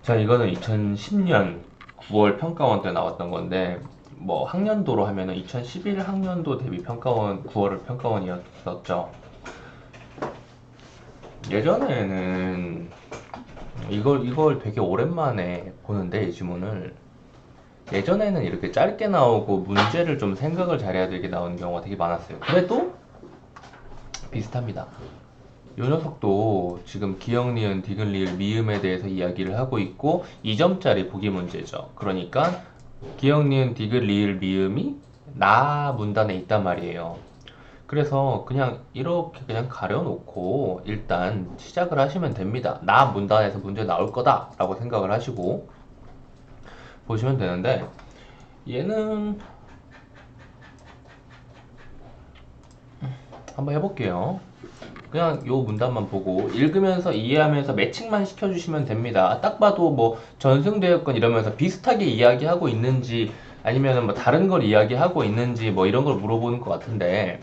자, 이거는 2010년 9월 평가원 때 나왔던 건데, 뭐 학년도로 하면은 2011 학년도 대비 평가원 9월을 평가원이었었죠. 예전에는 이걸 되게 오랜만에 보는데, 이 지문을. 예전에는 이렇게 짧게 나오고 문제를 좀 생각을 잘해야 되게 나오는 경우가 되게 많았어요. 그래도 비슷합니다. 요 녀석도 지금 기역, 니은, 디귿, 리을, 미음에 대해서 이야기를 하고 있고 2점짜리 보기 문제죠. 그러니까 기역, 니은, 디귿, 리을, 미음이 나 문단에 있단 말이에요. 그래서 그냥 이렇게 그냥 가려놓고 일단 시작을 하시면 됩니다. 나 문단에서 문제 나올 거다 라고 생각을 하시고 보시면 되는데, 얘는 한번 해볼게요. 그냥 요 문단만 보고 읽으면서 이해하면서 매칭만 시켜주시면 됩니다. 딱 봐도 뭐 전승대역권 이러면서 비슷하게 이야기하고 있는지 아니면 뭐 다른 걸 이야기하고 있는지 뭐 이런 걸 물어보는 것 같은데,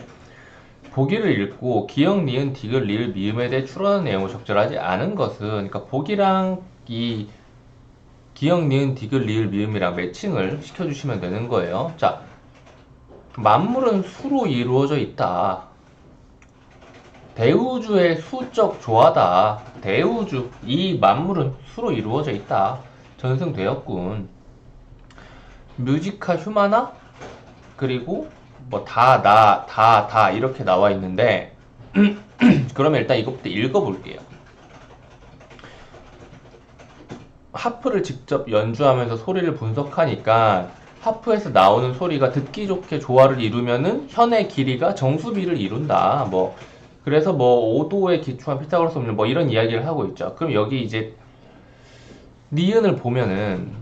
보기를 읽고 기역, 니은, 디귿, 리을, 미음에 대해 추론하는 내용을 적절하지 않은 것은, 그러니까 보기랑 이 기역, 니은, 디귿, 리을, 미음이랑 매칭을 시켜주시면 되는 거예요. 자, 만물은 수로 이루어져 있다. 대우주의 수적 조화다. 대우주, 이 만물은 수로 이루어져 있다. 전승되었군. 뮤지카 휴마나? 그리고 뭐 다 이렇게 나와 있는데, 그러면 일단 이것부터 읽어볼게요. 하프를 직접 연주하면서 소리를 분석하니까 하프에서 나오는 소리가 듣기 좋게 조화를 이루면은 현의 길이가 정수비를 이룬다. 뭐 그래서 뭐 5도에 기초한 피타고라스 법률 뭐 이런 이야기를 하고 있죠. 그럼 여기 이제 니은을 보면은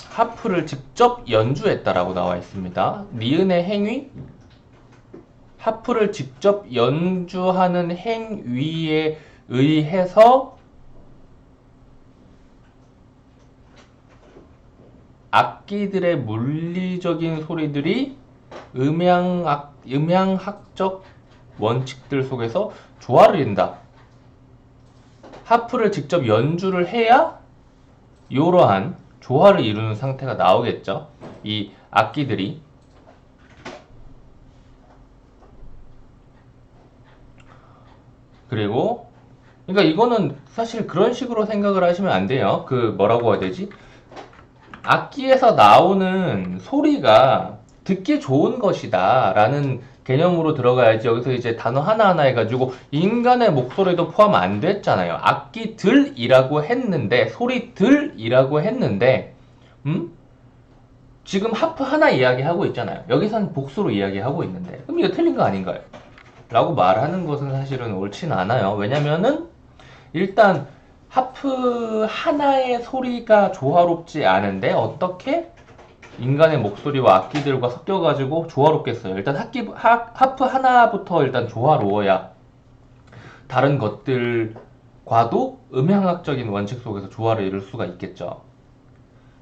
하프를 직접 연주했다라고 나와 있습니다. 니은의 행위, 하프를 직접 연주하는 행위에 의해서 악기들의 물리적인 소리들이 음향학적 원칙들 속에서 조화를 이룬다. 하프를 직접 연주를 해야 이러한 조화를 이루는 상태가 나오겠죠. 이 악기들이. 그리고 그러니까 이거는 사실 그런 식으로 생각을 하시면 안 돼요. 그 뭐라고 해야 되지? 악기에서 나오는 소리가 듣기 좋은 것이다 라는 개념으로 들어가야지, 여기서 이제 단어 하나하나 해가지고 인간의 목소리도 포함 안 됐잖아요. 악기들이라고 했는데, 소리들이라고 했는데, 지금 하프 하나 이야기하고 있잖아요. 여기선 복수로 이야기하고 있는데, 그럼 이거 틀린 거 아닌가요? 라고 말하는 것은 사실은 옳진 않아요. 왜냐면은 일단 하프 하나의 소리가 조화롭지 않은데 어떻게 인간의 목소리와 악기들과 섞여가지고 조화롭겠어요. 일단 하프 하나부터 일단 조화로워야 다른 것들과도 음향학적인 원칙 속에서 조화를 이룰 수가 있겠죠.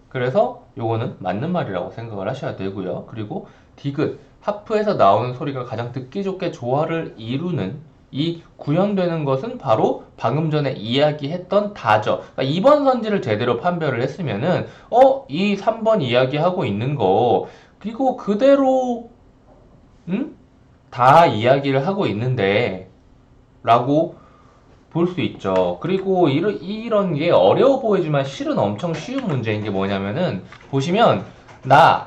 그래서 요거는 맞는 말이라고 생각을 하셔야 되고요. 그리고 디귿, 하프에서 나오는 소리가 가장 듣기 좋게 조화를 이루는, 이 구현되는 것은 바로 방금 전에 이야기했던 다죠. 그러니까 2번 선지를 제대로 판별을 했으면은 이 3번 이야기하고 있는 거 그리고 그대로 다 이야기를 하고 있는데 라고 볼 수 있죠. 그리고 이런 게 어려워 보이지만 실은 엄청 쉬운 문제인 게 뭐냐면은, 보시면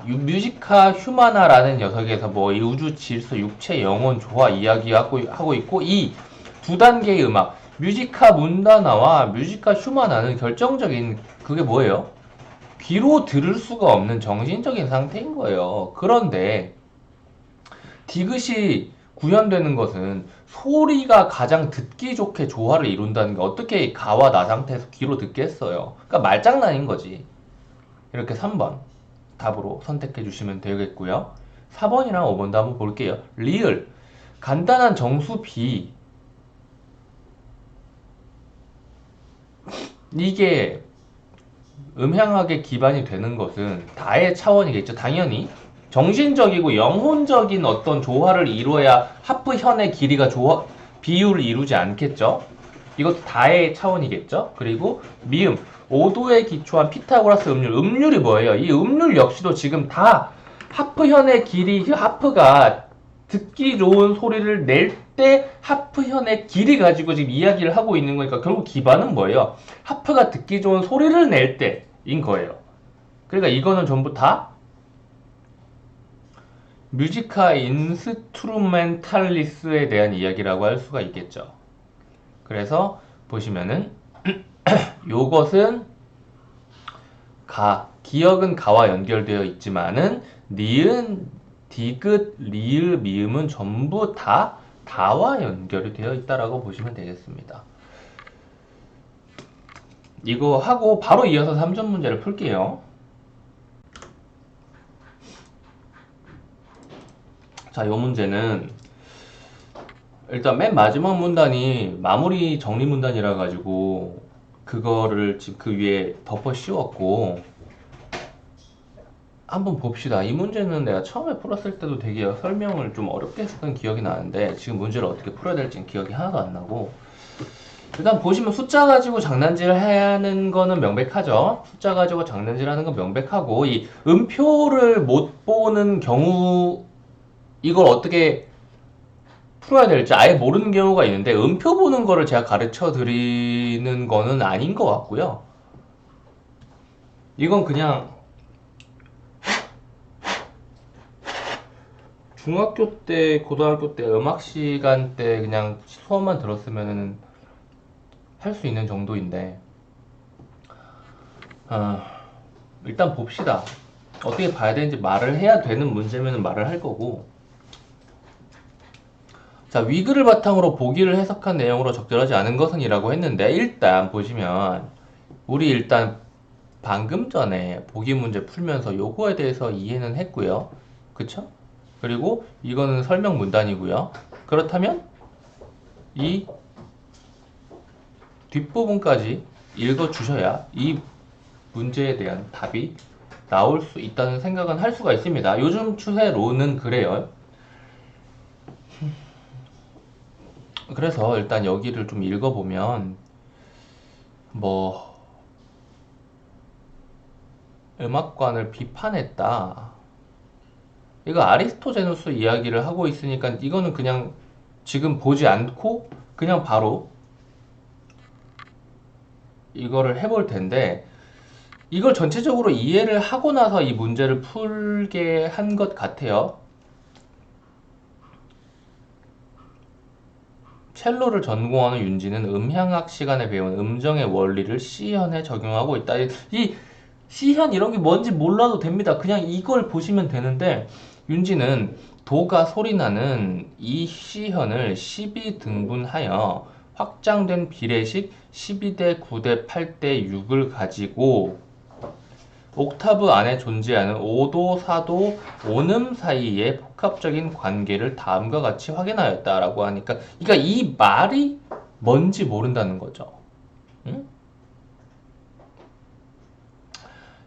뮤지카 휴마나라는 녀석에서 뭐 이 우주 질서 육체 영혼 조화 이야기하고 있고, 이 두 단계의 음악 뮤지카 문다나와 뮤지카 휴마나는 결정적인 그게 뭐예요? 귀로 들을 수가 없는 정신적인 상태인 거예요. 그런데 디귿이 구현되는 것은 소리가 가장 듣기 좋게 조화를 이룬다는 게 어떻게 가와 나 상태에서 귀로 듣겠어요. 그러니까 말장난인 거지. 이렇게 3번 답으로 선택해 주시면 되겠고요. 4번이랑 5번도 한번 볼게요. 리을, 간단한 정수 비. 이게 음향학의 기반이 되는 것은 다의 차원이겠죠. 당연히 정신적이고 영혼적인 어떤 조화를 이루어야 하프현의 길이가 비율을 이루지 않겠죠. 이것도 다의 차원이겠죠. 그리고 미음 5도에 기초한 피타고라스 음률. 음률이 뭐예요? 이 음률 역시도 지금 다 하프현의 길이, 하프가 듣기 좋은 소리를 낼 때 하프현의 길이 가지고 지금 이야기를 하고 있는 거니까 결국 기반은 뭐예요? 하프가 듣기 좋은 소리를 낼 때인 거예요. 그러니까 이거는 전부 다 뮤지카 인스트루멘탈리스에 대한 이야기라고 할 수가 있겠죠. 그래서 보시면은 요것은 기역은 가와 연결되어 있지만은 니은, 디귿, 리을, 미음은 전부 다 다와 연결이 되어 있다라고 보시면 되겠습니다. 이거 하고 바로 이어서 3점 문제를 풀게요. 자, 요 문제는 일단 맨 마지막 문단이 마무리 정리 문단이라 가지고 그거를 지금 그 위에 덮어 씌웠고, 한번 봅시다. 이 문제는 내가 처음에 풀었을 때도 되게 설명을 좀 어렵게 했었던 기억이 나는데 지금 문제를 어떻게 풀어야 될지는 기억이 하나도 안 나고, 일단 보시면 숫자 가지고 장난질을 하는 거는 명백하죠. 숫자 가지고 장난질 하는 건 명백하고, 이 음표를 못 보는 경우 이걸 어떻게 풀어야 될지 아예 모르는 경우가 있는데, 음표 보는 거를 제가 가르쳐 드리는 거는 아닌 것 같고요. 이건 그냥 중학교 때, 고등학교 때 음악 시간 때 그냥 수업만 들었으면 할 수 있는 정도인데, 일단 봅시다. 어떻게 봐야 되는지 말을 해야 되는 문제면 말을 할 거고. 자, 위글을 바탕으로 보기를 해석한 내용으로 적절하지 않은 것은 이라고 했는데, 일단 보시면 우리 일단 방금 전에 보기 문제 풀면서 요거에 대해서 이해는 했고요. 그쵸? 그리고 이거는 설명 문단이고요. 그렇다면 이 뒷부분까지 읽어주셔야 이 문제에 대한 답이 나올 수 있다는 생각은 할 수가 있습니다. 요즘 추세로는 그래요. 그래서 일단 여기를 좀 읽어보면, 뭐 음악관을 비판했다, 이거 아리스토제누스 이야기를 하고 있으니까 이거는 그냥 지금 보지 않고 그냥 바로 이거를 해볼 텐데, 이걸 전체적으로 이해를 하고 나서 이 문제를 풀게 한 것 같아요. 첼로를 전공하는 윤지는 음향학 시간에 배운 음정의 원리를 시현에 적용하고 있다. 이 시현 이런 게 뭔지 몰라도 됩니다. 그냥 이걸 보시면 되는데, 윤지는 도가 소리나는 이 시현을 12등분하여 확장된 비례식 12대 9대 8대 6을 가지고 옥타브 안에 존재하는 5도, 4도, 5음 사이의 복합적인 관계를 다음과 같이 확인하였다라고 하니까, 그러니까 이 말이 뭔지 모른다는 거죠. 응?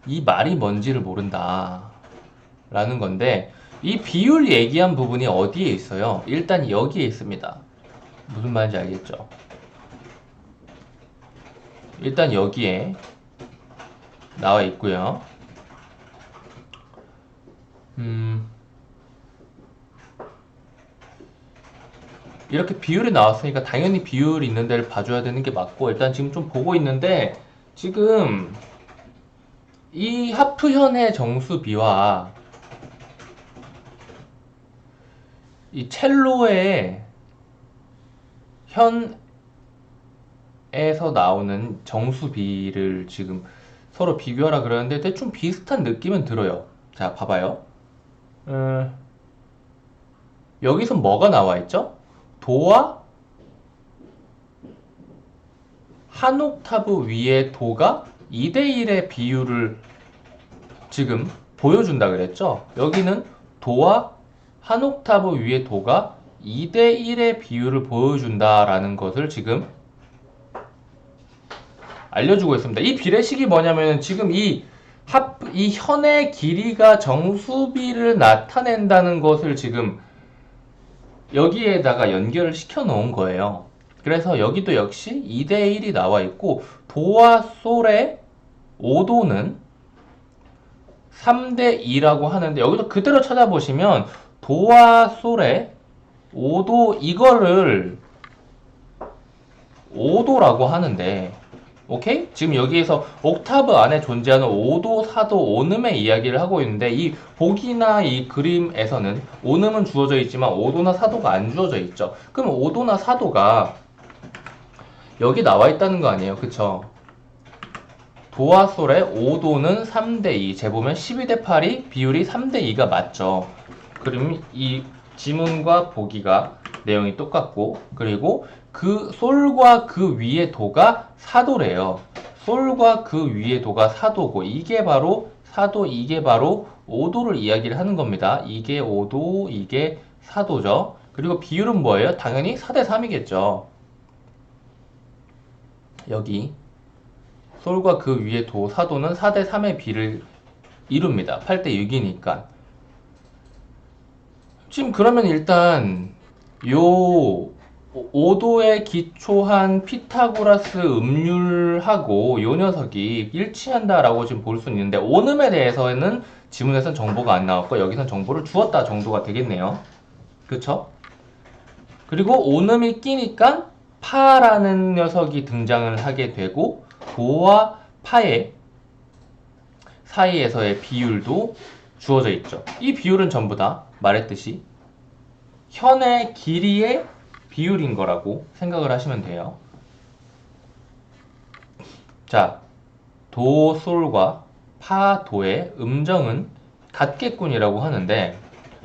이 말이 뭔지를 모른다 라는 건데, 이 비율 얘기한 부분이 어디에 있어요? 일단 여기에 있습니다. 무슨 말인지 알겠죠? 일단 여기에 나와 있고요. 이렇게 비율이 나왔으니까 당연히 비율 있는 데를 봐줘야 되는 게 맞고, 일단 지금 좀 보고 있는데, 지금 이 하프현의 정수비와 이 첼로의 현에서 나오는 정수비를 지금 서로 비교하라 그러는데 대충 비슷한 느낌은 들어요. 자, 봐봐요. 여기서 뭐가 나와 있죠? 도와 한 옥타브 위에 도가 2대1의 비율을 지금 보여준다 그랬죠? 여기는 도와 한 옥타브 위에 도가 2대1의 비율을 보여준다라는 것을 지금 알려주고 있습니다. 이 비례식이 뭐냐면 지금 이 현의 길이가 정수비를 나타낸다는 것을 지금 여기에다가 연결을 시켜 놓은 거예요. 그래서 여기도 역시 2대1이 나와 있고 도와 솔의 5도는 3대2라고 하는데 여기도 그대로 찾아보시면 도와 솔의 5도 이거를 5도라고 하는데 오케이? 지금 여기에서 옥타브 안에 존재하는 5도, 4도, 오음의 이야기를 하고 있는데 이 보기나 이 그림에서는 오음은 주어져 있지만 5도나 4도가 안 주어져 있죠. 그럼 5도나 4도가 여기 나와 있다는 거 아니에요? 그쵸? 도와 솔의 5도는 3대2 재보면 12대8이 비율이 3대2가 맞죠. 그럼 이 지문과 보기가 내용이 똑같고 그리고 그 솔과 그 위의 도가 4도래요. 솔과 그 위의 도가 4도고 이게 바로 4도 이게 바로 5도를 이야기를 하는 겁니다. 이게 5도 이게 4도죠. 그리고 비율은 뭐예요? 당연히 4대3이겠죠. 여기 솔과 그 위의 도 4도는 4대3의 비를 이룹니다. 8대6이니까. 지금 그러면 일단 요 5도에 기초한 피타고라스 음률하고 요 녀석이 일치한다라고 지금 볼 수 있는데 오음에 대해서는 지문에서는 정보가 안 나왔고 여기서는 정보를 주었다 정도가 되겠네요. 그쵸? 그리고 오음이 끼니까 파라는 녀석이 등장을 하게 되고 도와 파의 사이에서의 비율도 주어져 있죠. 이 비율은 전부 다 말했듯이 현의 길이의 비율인 거라고 생각을 하시면 돼요. 자, 도, 솔과 파, 도의 음정은 같겠군이라고 하는데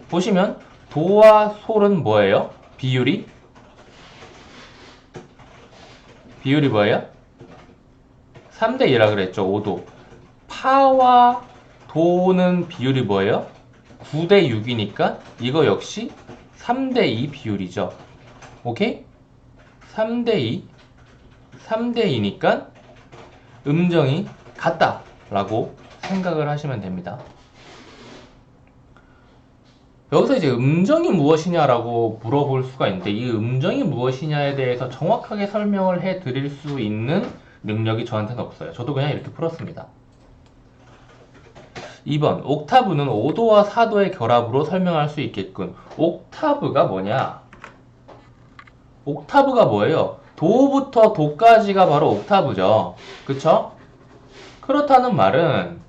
보시면 도와 솔은 뭐예요? 비율이 뭐예요? 3대2라 그랬죠. 5도. 파와 도는 비율이 뭐예요? 9대6이니까 이거 역시 3대2 비율이죠. 오케이? 3대2 3대2니까 음정이 같다 라고 생각을 하시면 됩니다. 여기서 이제 음정이 무엇이냐라고 물어볼 수가 있는데 이 음정이 무엇이냐에 대해서 정확하게 설명을 해 드릴 수 있는 능력이 저한테는 없어요. 저도 그냥 이렇게 풀었습니다. 2번 옥타브는 5도와 4도의 결합으로 설명할 수 있겠군. 옥타브가 뭐냐? 옥타브가 뭐예요? 도부터 도까지가 바로 옥타브죠. 그쵸? 그렇다는 말은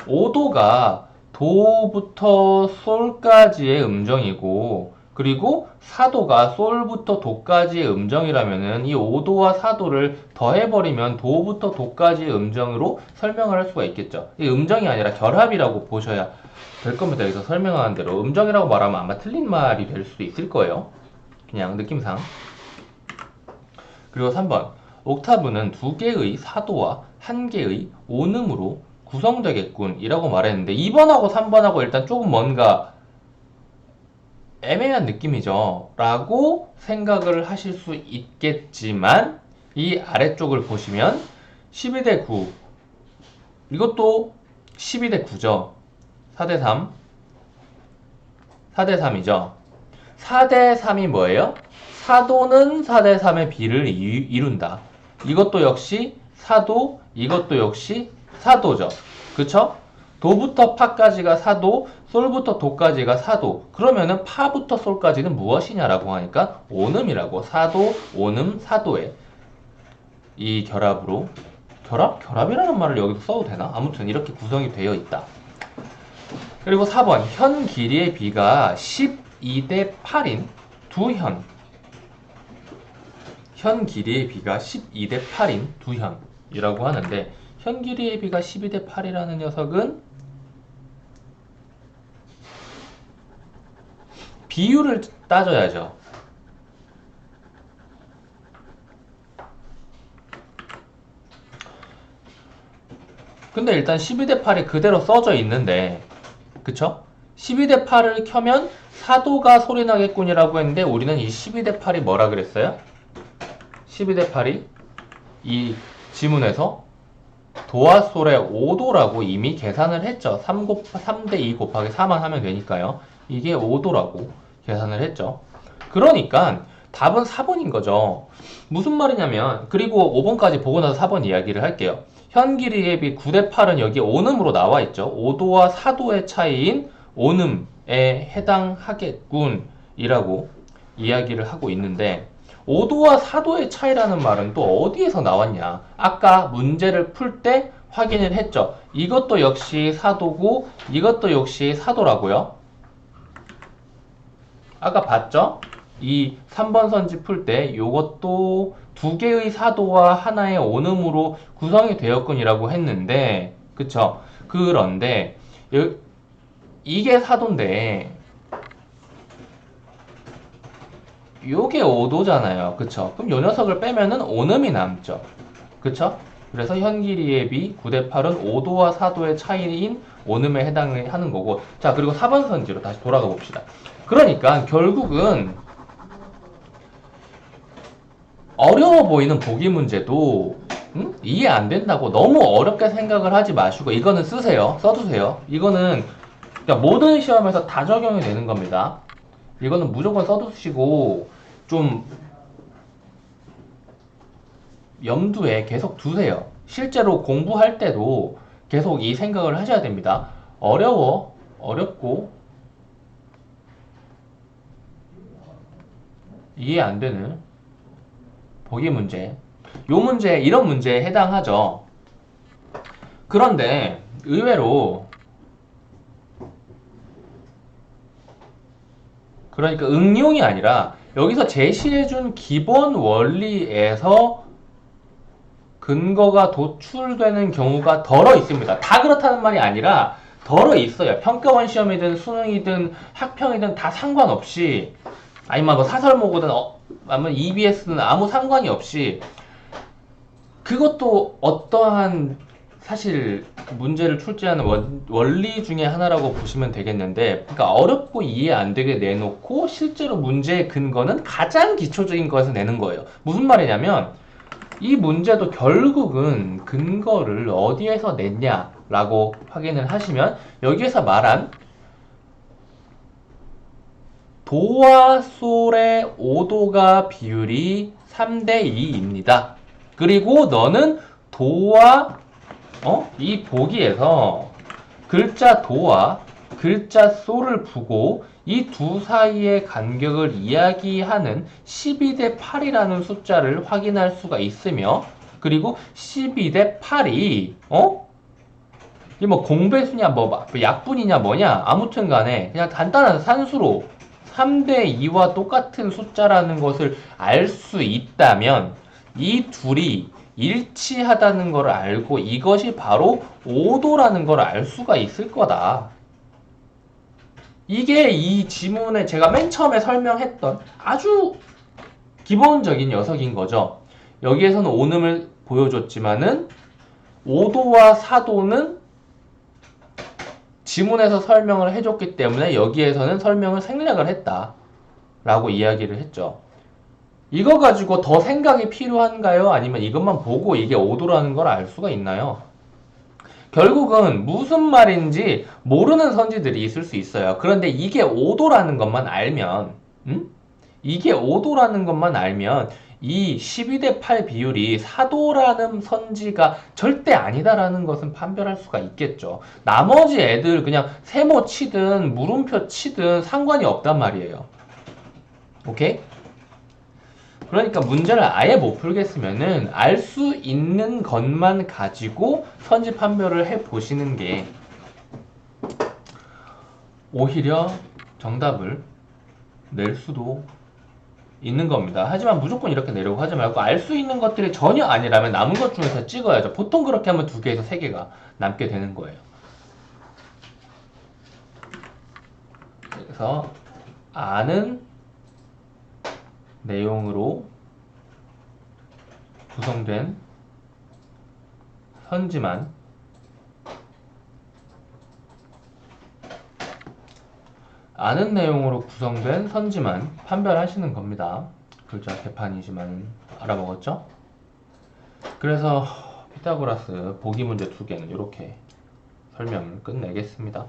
5도가 도부터 솔까지의 음정이고 그리고 4도가 솔부터 도까지의 음정이라면은 이 5도와 4도를 더해버리면 도부터 도까지의 음정으로 설명을 할 수가 있겠죠. 이 음정이 아니라 결합이라고 보셔야 될 겁니다. 여기서 설명하는 대로 음정이라고 말하면 아마 틀린 말이 될 수도 있을 거예요. 그냥 느낌상. 그리고 3번 옥타브는 2개의 4도와 1개의 오음으로 구성되겠군 이라고 말했는데 2번하고 3번하고 일단 조금 뭔가 애매한 느낌이죠 라고 생각을 하실 수 있겠지만 이 아래쪽을 보시면 12대 9 이것도 12대 9죠. 4대 3 4대 3이죠. 4대 3이 뭐예요? 4도는 4대 3의 비를 이룬다. 이것도 역시 4도, 이것도 역시 4도죠. 그쵸? 도부터 파까지가 4도, 솔부터 도까지가 4도. 그러면은 파부터 솔까지는 무엇이냐라고 하니까 오음이라고. 4도, 오음, 4도의 이 결합으로 결합이라는 말을 여기서 써도 되나? 아무튼 이렇게 구성이 되어 있다. 그리고 4번 현 길이의 비가 12대 8인 두 현. 현 길이의 비가 12대 8인 두 현이라고 하는데 현 길이의 비가 12대 8이라는 녀석은 비율을 따져야죠. 근데 일단 12대 8이 그대로 써져 있는데 그쵸? 12대 8을 켜면 4도가 소리 나겠군이라고 했는데 우리는 이 12대 8이 뭐라 그랬어요? 12대 8이 이 지문에서 도와 솔의 5도라고 이미 계산을 했죠. 3대 2 곱하기 4만 하면 되니까요. 이게 5도라고 계산을 했죠. 그러니까 답은 4번인 거죠. 무슨 말이냐면, 그리고 5번까지 보고 나서 4번 이야기를 할게요. 현 길이의 비 9대 8은 여기 오음으로 나와 있죠. 5도와 4도의 차이인 오음에 해당하겠군 이라고 이야기를 하고 있는데, 5도와 4도의 차이라는 말은 또 어디에서 나왔냐? 아까 문제를 풀 때 확인을 했죠. 이것도 역시 4도고 이것도 역시 4도라고요. 아까 봤죠? 이 3번 선지 풀 때 이것도 두 개의 4도와 하나의 온음으로 구성이 되었군이라고 했는데, 그쵸? 그런데 이게 4도인데 요게 5도잖아요. 그쵸? 그럼 요 녀석을 빼면은 온음이 남죠. 그쵸? 그래서 현 길이의 비 9대 8은 5도와 4도의 차이인 온음에 해당하는 거고. 자, 그리고 4번 선지로 다시 돌아가 봅시다. 그러니까 결국은 어려워 보이는 보기 문제도 이해 안 된다고 너무 어렵게 생각을 하지 마시고 이거는 쓰세요. 써두세요. 이거는 그러니까 모든 시험에서 다 적용이 되는 겁니다. 이거는 무조건 써두시고 좀 염두에 계속 두세요. 실제로 공부할 때도 계속 이 생각을 하셔야 됩니다. 어렵고 이해 안 되는 보기 문제. 요 문제, 이런 문제에 해당하죠. 그런데 의외로 그러니까 응용이 아니라 여기서 제시해준 기본 원리에서 근거가 도출되는 경우가 덜어 있습니다. 다 그렇다는 말이 아니라 덜어 있어요. 평가원 시험이든 수능이든 학평이든 다 상관없이, 아니면 뭐 사설모고든 아니면 EBS는 아무 상관이 없이, 그것도 어떠한 사실 문제를 출제하는 원리 중에 하나라고 보시면 되겠는데, 그러니까 어렵고 이해 안 되게 내놓고 실제로 문제의 근거는 가장 기초적인 것에서 내는 거예요. 무슨 말이냐면 이 문제도 결국은 근거를 어디에서 냈냐라고 확인을 하시면 여기에서 말한 도와 솔의 5도가 비율이 3대 2입니다. 그리고 너는 도와 이 보기에서 글자 도와 글자 솔을 보고 이 두 사이의 간격을 이야기하는 12대 8이라는 숫자를 확인할 수가 있으며, 그리고 12대 8이 이게 뭐 공배수냐 뭐 약분이냐 뭐냐 아무튼 간에 그냥 간단한 산수로 3대 2와 똑같은 숫자라는 것을 알 수 있다면 이 둘이 일치하다는 걸 알고 이것이 바로 5도라는 걸 알 수가 있을 거다. 이게 이 지문에 제가 맨 처음에 설명했던 아주 기본적인 녀석인 거죠. 여기에서는 온음을 보여줬지만은 5도와 4도는 지문에서 설명을 해줬기 때문에 여기에서는 설명을 생략을 했다 라고 이야기를 했죠. 이거 가지고 더 생각이 필요한가요? 아니면 이것만 보고 이게 5도라는 걸 알 수가 있나요? 결국은 무슨 말인지 모르는 선지들이 있을 수 있어요. 그런데 이게 5도라는 것만 알면, 이게 5도라는 것만 알면 이 12대 8 비율이 4도라는 선지가 절대 아니다라는 것은 판별할 수가 있겠죠. 나머지 애들 그냥 세모 치든 물음표 치든 상관이 없단 말이에요. 오케이? 그러니까 문제를 아예 못 풀겠으면은 알 수 있는 것만 가지고 선지 판별을 해 보시는 게 오히려 정답을 낼 수도 있는 겁니다. 하지만 무조건 이렇게 내려고 하지 말고 알 수 있는 것들이 전혀 아니라면 남은 것 중에서 찍어야죠. 보통 그렇게 하면 2개에서 3개가 남게 되는 거예요. 그래서 아는 내용으로 구성된 선지만 아는 내용으로 구성된 선지만 판별하시는 겁니다. 글자 개판이지만 알아먹었죠? 그래서 피타고라스 보기 문제 2개는 이렇게 설명을 끝내겠습니다.